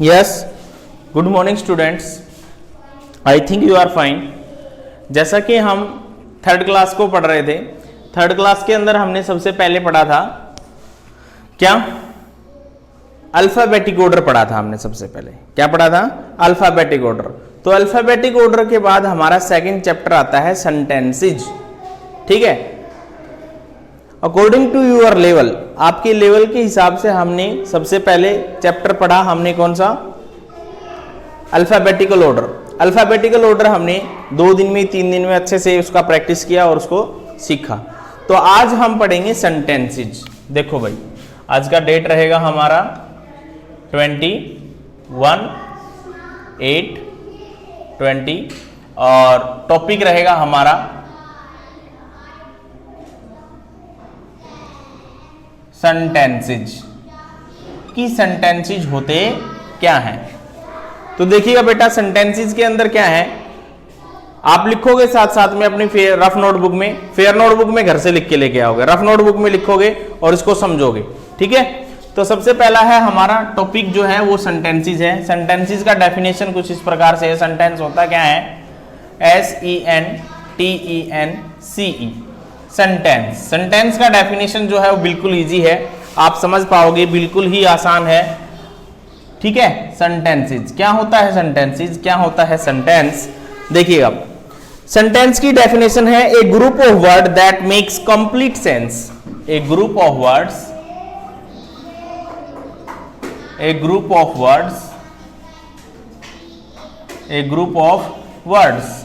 Yes, good morning students, I think you are fine. जैसा कि हम थर्ड क्लास को पढ़ रहे थे, थर्ड क्लास के अंदर हमने सबसे पहले पढ़ा था क्या? अल्फाबेटिक ऑर्डर पढ़ा था हमने। सबसे पहले क्या पढ़ा था? Alphabetic order. तो अल्फाबेटिक ऑर्डर के बाद हमारा सेकंड चैप्टर आता है सेंटेंसेज। ठीक है, अकॉर्डिंग टू यूर लेवल, आपके लेवल के हिसाब से हमने सबसे पहले चैप्टर पढ़ा। हमने कौन सा? Alphabetical order. अल्फाबेटिकल ऑर्डर हमने 2 दिन में 3 दिन में अच्छे से उसका प्रैक्टिस किया और उसको सीखा। तो आज हम पढ़ेंगे सेंटेंसेज। देखो भाई, आज का डेट रहेगा हमारा 21/8/20 और टॉपिक रहेगा हमारा सेंटेंसेज। की सेंटेंसेज होते क्या हैं? तो देखिएगा बेटा, सेंटेंसेज के अंदर क्या है आप लिखोगे साथ साथ में अपनी रफ नोटबुक में। फेयर नोटबुक में घर से लिख के लेके आओगे, रफ नोटबुक में लिखोगे और इसको समझोगे। ठीक है, तो सबसे पहला है हमारा टॉपिक जो है वो सेंटेंसेज है। सेंटेंसेज का डेफिनेशन कुछ इस प्रकार से है। सेंटेंस होता क्या है? SENTENCE, sentence. सेंटेंस का डेफिनेशन जो है वो बिल्कुल इजी है, आप समझ पाओगे, बिल्कुल ही आसान है। ठीक है, सेंटेंसेज क्या होता है? सेंटेंसेज क्या होता है? सेंटेंस देखिएगा, सेंटेंस की डेफिनेशन है a group of word that makes complete sense. A group of words, a group of words, a group of words,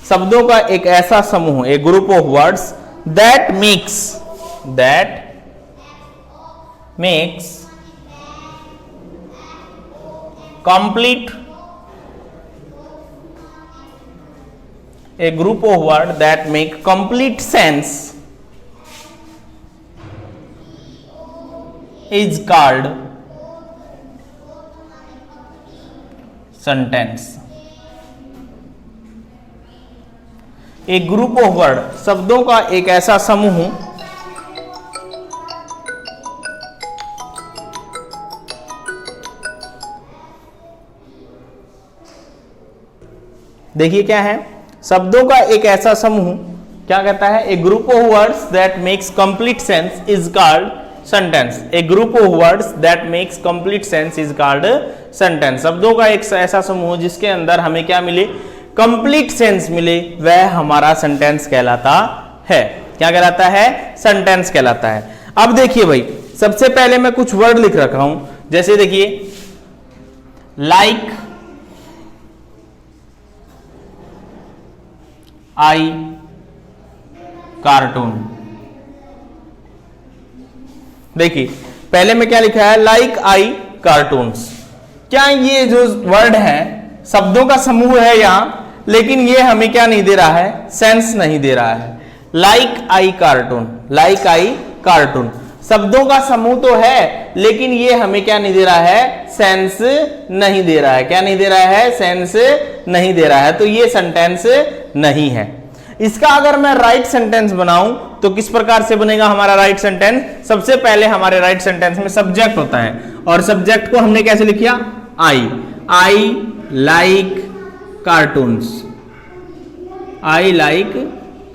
शब्दों का एक ऐसा समूह, a group of words that makes complete, a group of word that make complete sense is called sentence। एक group of word, शब्दों का एक ऐसा समूह देखिए क्या है? शब्दों का एक ऐसा समूह क्या कहता है? A group of words that makes complete sense is called sentence. A group of words that makes complete sense is called sentence. शब्दों का एक ऐसा समूह जिसके अंदर हमें क्या मिले? कंप्लीट सेंस मिले, वह हमारा सेंटेंस कहलाता है। क्या कहलाता है? सेंटेंस कहलाता है। अब देखिए भाई, सबसे पहले मैं कुछ वर्ड लिख रखा हूं, जैसे देखिए लाइक, आई कार्टून। देखिए पहले में क्या लिखा है? Like I cartoons. क्या ये जो वर्ड है शब्दों का समूह है यहां, लेकिन ये हमें क्या नहीं दे रहा है? सेंस नहीं दे रहा है। Like I cartoon, like I cartoon शब्दों का समूह तो है, लेकिन ये हमें क्या नहीं दे रहा है? सेंस नहीं दे रहा है। क्या नहीं दे रहा है? सेंस नहीं दे रहा है। तो ये सेंटेंस नहीं है। इसका अगर मैं राइट सेंटेंस बनाऊं तो किस प्रकार से बनेगा हमारा राइट सेंटेंस? सबसे पहले हमारे राइट सेंटेंस में सब्जेक्ट होता है, और सब्जेक्ट को हमने कैसे लिखा? I like cartoons, I like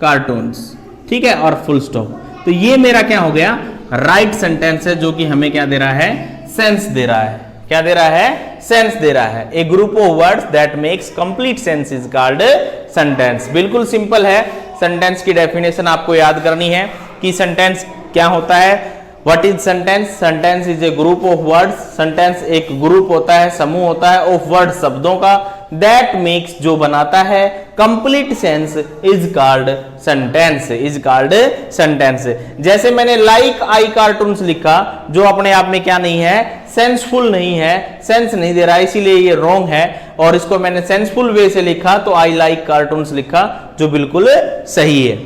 cartoons. ठीक है, और फुल स्टॉप। तो ये मेरा क्या हो गया? राइट सेंटेंस है, जो कि हमें क्या दे रहा है? सेंस दे रहा है। क्या दे रहा है? सेंस दे रहा है। A group of words that makes complete sense is called sentence. बिल्कुल सिंपल है। सेंटेंस की डेफिनेशन आपको याद करनी है कि सेंटेंस क्या होता है। What is sentence? Sentence is a group of words। Sentence एक ग्रुप होता है, समूह होता है, ऑफ वर्ड शब्दों का, that makes जो बनाता है, complete sense is called sentence, is called sentence। जैसे मैंने like I cartoons लिखा, जो अपने आप में क्या नहीं है? सेंसफुल नहीं है, सेंस नहीं दे रहा, इसीलिए ये रॉन्ग है। और इसको मैंने सेंसफुल वे से लिखा तो I like cartoons लिखा, जो बिल्कुल सही है।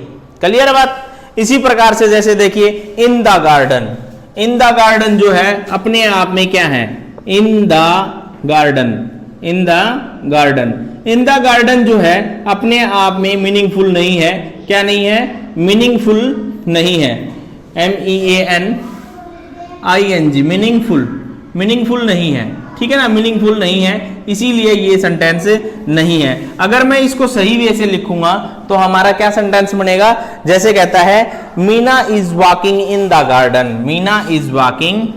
क्लियर बात? इसी प्रकार से जैसे देखिए इन the garden, in the garden जो है अपने आप में क्या है? इन the garden, in the garden, in the garden जो है अपने आप में मीनिंगफुल नहीं है। क्या नहीं है? मीनिंगफुल नहीं है। MEANING, मीनिंगफुल, मीनिंगफुल नहीं है। ठीक है ना, मीनिंगफुल नहीं है, इसीलिए ये सेंटेंस नहीं है। अगर मैं इसको सही वे से लिखूंगा तो हमारा क्या सेंटेंस बनेगा, जैसे कहता है Meena is walking in the garden, Meena is walking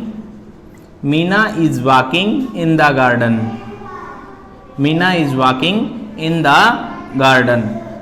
in the garden, Meena is walking in the garden.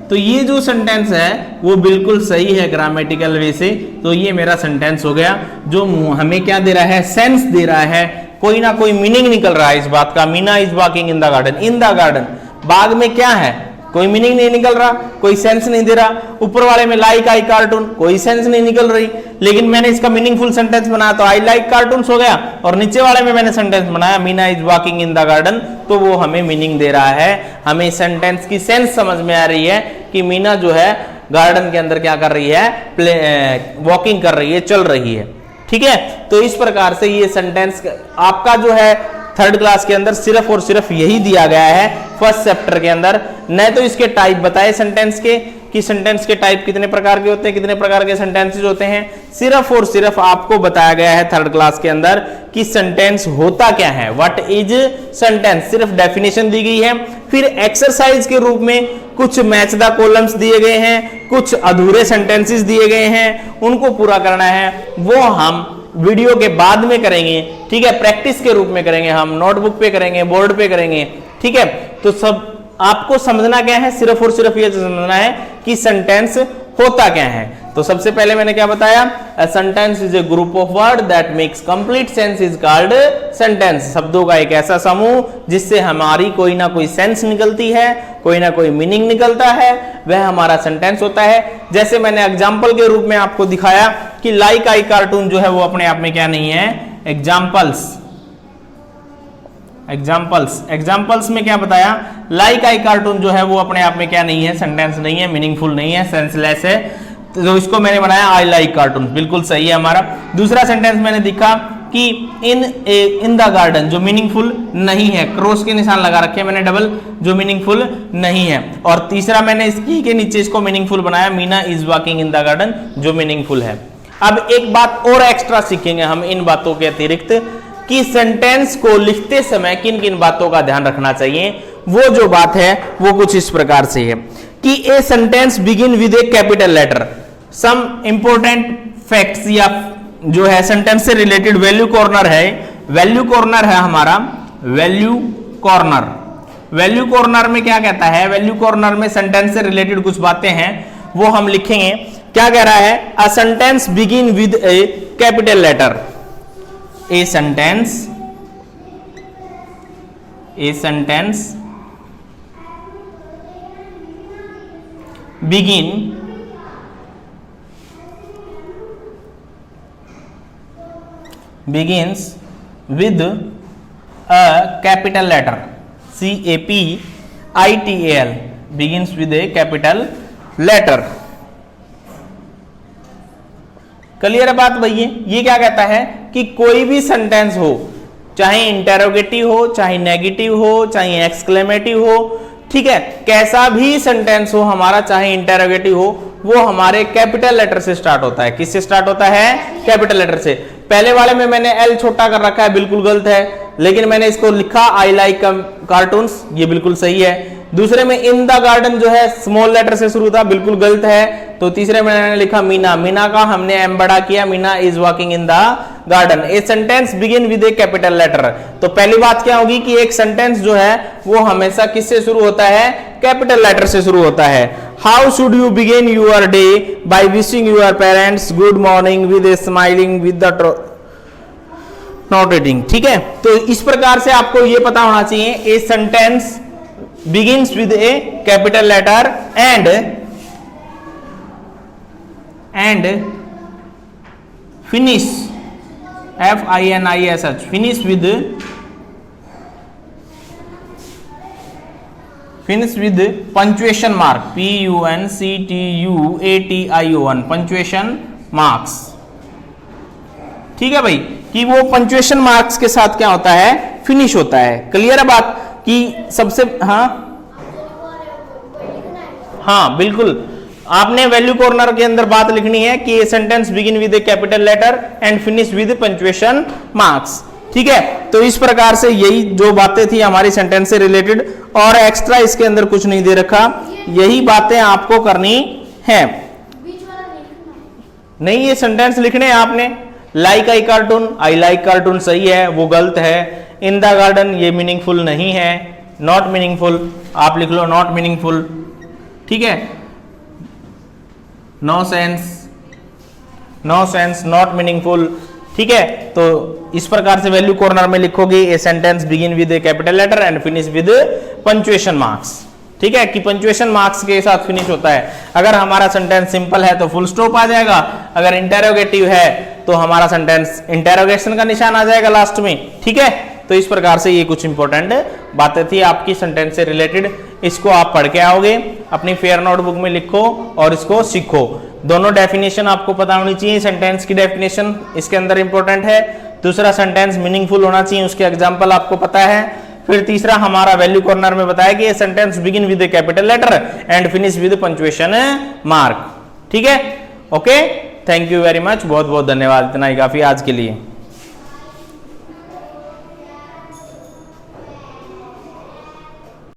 तो ये जो सेंटेंस है वो बिल्कुल सही है ग्रामेटिकल वे से, तो ये मेरा सेंटेंस हो गया जो हमें क्या दे रहा है, सेंस दे रहा है, कोई ना कोई मीनिंग निकल रहा है इस बात का। Meena is walking in the garden, in the garden, बाग में क्या है, कोई मीनिंग नहीं निकल रहा, कोई सेंस नहीं दे रहा। ऊपर वाले में लाइक आई कार्टून, कोई सेंस नहीं निकल रही, लेकिन मैंने इसका मीनिंगफुल सेंटेंस बनाया तो आई लाइक कार्टून्स हो गया, और नीचे वाले में मैंने सेंटेंस बनाया Meena is walking in the garden, तो वो हमें मीनिंग दे रहा है, हमें सेंटेंस की सेंस समझ में आ रही है कि मीना जो है गार्डन के अंदर क्या कर रही है, वॉकिंग कर रही है, चल रही है। ठीक है, तो इस प्रकार से ये सेंटेंस आपका जो है थर्ड क्लास के अंदर सिर्फ और सिर्फ यही दिया गया है फर्स्ट चैप्टर के अंदर, न तो इसके टाइप बताए सेंटेंस के कि सेंटेंस के टाइप कितने प्रकार के होते हैं, कितने प्रकार के सेंटेंसेस होते हैं, सिर्फ और सिर्फ आपको बताया गया है थर्ड क्लास के अंदर कि सेंटेंस होता क्या है, व्हाट इज सेंटेंस, सिर्फ डेफिनेशन दी गई है। फिर एक्सरसाइज के रूप में कुछ मैच द कॉलम्स दिए गए हैं, कुछ अधूरे सेंटेंसेस दिए गए हैं, उनको पूरा करना है, वो हम वीडियो के बाद में करेंगे। ठीक है, प्रैक्टिस के रूप में करेंगे, हम नोटबुक पे करेंगे, बोर्ड पे करेंगे। ठीक है, तो सब आपको समझना क्या है, सिर्फ और सिर्फ ये समझना है कि सेंटेंस होता क्या है। तो सबसे पहले मैंने क्या बताया, a sentence is a group of word that makes complete sense is called sentence. शब्दों का एक ऐसा समूह जिससे हमारी कोई ना कोई सेंस निकलती है, कोई ना कोई मीनिंग निकलता है, वह हमारा सेंटेंस होता है। जैसे मैंने एग्जाम्पल के रूप में आपको दिखाया कि लाइक आई कार्टून जो है वो अपने आप में क्या नहीं है, एग्जाम्पल्स में क्या बताया, लाइक आई कार्टून जो है वो अपने आप में क्या नहीं है, सेंटेंस नहीं है, मीनिंगफुल नहीं है, सेंसलेस है, तो इसको मैंने बनाया आई लाइक कार्टून, बिल्कुल सही है हमारा। दूसरा सेंटेंस मैंने दिखा कि इन द गार्डन, जो मीनिंगफुल नहीं है, क्रॉस के निशान लगा रखे मैंने डबल, जो मीनिंगफुल नहीं है। और तीसरा मैंने इसकी के नीचे इसको मीनिंगफुल बनाया, Meena is walking in the garden, जो मीनिंगफुल है। अब एक बात और एक्स्ट्रा सीखेंगे हम इन बातों के अतिरिक्त कि सेंटेंस को लिखते समय किन किन बातों का ध्यान रखना चाहिए। वो जो बात है वो कुछ इस प्रकार से है कि a sentence begin with a capital letter. Some important facts या जो है सेंटेंस से रिलेटेड वैल्यू कॉर्नर है, वैल्यू कॉर्नर है हमारा, वैल्यू कॉर्नर में क्या कहता है, वैल्यू कॉर्नर में सेंटेंस से रिलेटेड कुछ बातें हैं वो हम लिखेंगे। क्या कह रहा है, a sentence begin with a capital letter, a sentence begins with a capital letter, CAPITAL, begins with a capital letter। Clear है बात भैया। ये क्या कहता है कि कोई भी सेंटेंस हो, चाहे इंटेरोगेटिव हो, चाहे नेगेटिव हो, चाहे एक्सक्लेमेटिव हो, ठीक है, कैसा भी सेंटेंस हो हमारा, चाहे इंटेरोगेटिव हो, वो हमारे कैपिटल लेटर से स्टार्ट होता है। किससे स्टार्ट होता है, कैपिटल लेटर से। पहले वाले में मैंने एल छोटा कर रखा है, बिल्कुल गलत है, लेकिन मैंने इसको लिखा आई लाइक कार्टून्स, ये बिल्कुल सही है। दूसरे में इन द गार्डन जो है स्मॉल लेटर से शुरू था, बिल्कुल गलत है। तो तीसरे में मैंने लिखा मीना, मीना का हमने एम बड़ा किया, Meena is walking in the garden. A sentence begin with a capital letter. तो पहली बात क्या होगी कि एक सेंटेंस जो है वो हमेशा किससे शुरू होता है, कैपिटल लेटर से शुरू होता है। How should you begin your day, by wishing your parents good morning with a smiling with the not reading. ठीक है, तो इस प्रकार से आपको ये पता होना चाहिए, a sentence begins with a capital letter and finish, FINISH, finish with punctuation mark, PUNCTUATION, punctuation marks। ठीक है भाई, कि वो पंक्चुएशन मार्क्स के साथ क्या होता है, फिनिश होता है। क्लियर है बात कि सबसे, हाँ बिल्कुल, आपने वैल्यू कॉर्नर के अंदर बात लिखनी है कि ये sentence begin with a capital letter and finish with punctuation marks. ठीक है, तो इस प्रकार से यही जो बातें थी हमारी सेंटेंस से रिलेटेड, और एक्स्ट्रा इसके अंदर कुछ नहीं दे रखा, यही बातें आपको करनी है। नहीं, ये सेंटेंस लिखने हैं आपने। Like I cartoon, I like cartoon सही है, वो गलत है। इन द गार्डन ये मीनिंगफुल नहीं है, नॉट मीनिंगफुल, आप लिख लो नॉट मीनिंगफुल, ठीक है। No sense, no sense, not meaningful, ठीक है। तो इस प्रकार से वैल्यू कॉर्नर में लिखोगे a sentence begin with a capital letter and finish with punctuation marks, ठीक है, कि पंक्चुएशन मार्क्स के साथ फिनिश होता है। अगर हमारा सेंटेंस सिंपल है तो फुल स्टॉप आ जाएगा, अगर इंटेरोगेटिव है तो हमारा सेंटेंस इंटेरोगेशन का निशान आ जाएगा लास्ट में, ठीक है। तो इस प्रकार से ये कुछ इंपॉर्टेंट बातें थी आपकी सेंटेंस से रिलेटेड, इसको आप पढ़ के आओगे, अपनी फेयर नोटबुक में लिखो और इसको सीखो। दोनों डेफिनेशन आपको पता होनी चाहिए, सेंटेंस की डेफिनेशन इसके अंदर इंपॉर्टेंट है, दूसरा सेंटेंस मीनिंगफुल होना चाहिए, उसके एग्जाम्पल आपको पता है, फिर तीसरा हमारा वैल्यू कॉर्नर में बताया कि ये sentence begin with a capital letter and finish with punctuation mark, ठीक है। Okay, thank you very much, बहुत बहुत धन्यवाद, इतना ही काफी आज के लिए।